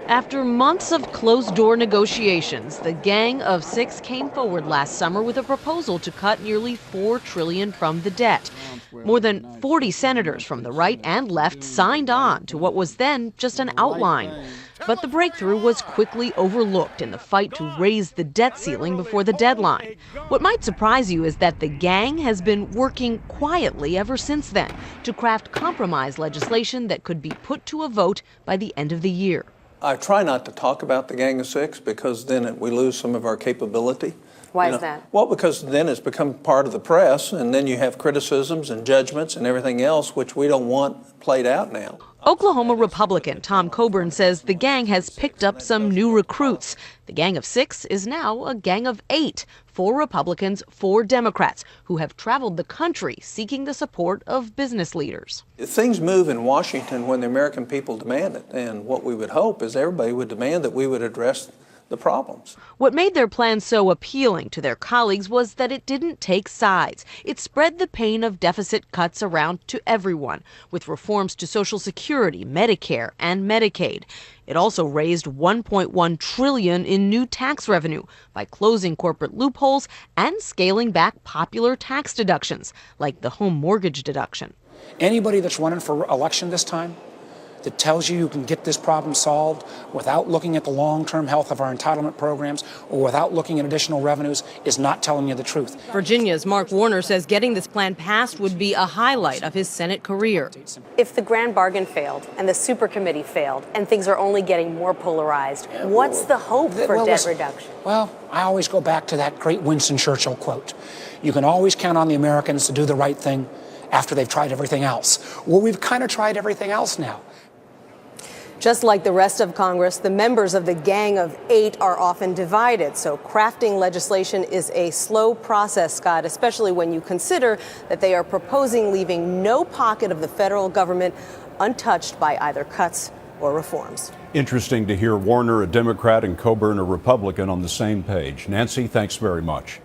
After months of closed-door negotiations, the Gang of Six came forward last summer with a proposal to cut nearly $4 trillion from the debt. More than 40 senators from the right and left signed on to what was then just an outline. But the breakthrough was quickly overlooked in the fight to raise the debt ceiling before the deadline. What might surprise you is that the gang has been working quietly ever since then to craft compromise legislation that could be put to a vote by the end of the year. I try not to talk about the Gang of Six because then we lose some of our capability. Why is that? Well, because then it's become part of the press, and then you have criticisms and judgments and everything else, which we don't want played out now. Oklahoma Republican Tom Coburn says the gang has picked up some new recruits. The Gang of Six is now a gang of 8, 4 Republicans, 4 Democrats, who have traveled the country seeking the support of business leaders. Things move in Washington when the American people demand it, and what we would hope is everybody would demand that we would address the problems. What made their plan so appealing to their colleagues was that it didn't take sides. It spread the pain of deficit cuts around to everyone, with reforms to Social Security, Medicare, and Medicaid. It also raised $1.1 trillion in new tax revenue by closing corporate loopholes and scaling back popular tax deductions, like the home mortgage deduction. Anybody that's running for election this time that tells you can get this problem solved without looking at the long-term health of our entitlement programs or without looking at additional revenues is not telling you the truth. Virginia's Mark Warner says getting this plan passed would be a highlight of his Senate career. If the grand bargain failed and the super committee failed and things are only getting more polarized, what's the hope for debt reduction? Well, I always go back to that great Winston Churchill quote. You can always count on the Americans to do the right thing after they've tried everything else. Well, we've kind of tried everything else now. Just like the rest of Congress, the members of the Gang of 8 are often divided. So crafting legislation is a slow process, Scott, especially when you consider that they are proposing leaving no pocket of the federal government untouched by either cuts or reforms. Interesting to hear Warner, a Democrat, and Coburn, a Republican, on the same page. Nancy, thanks very much.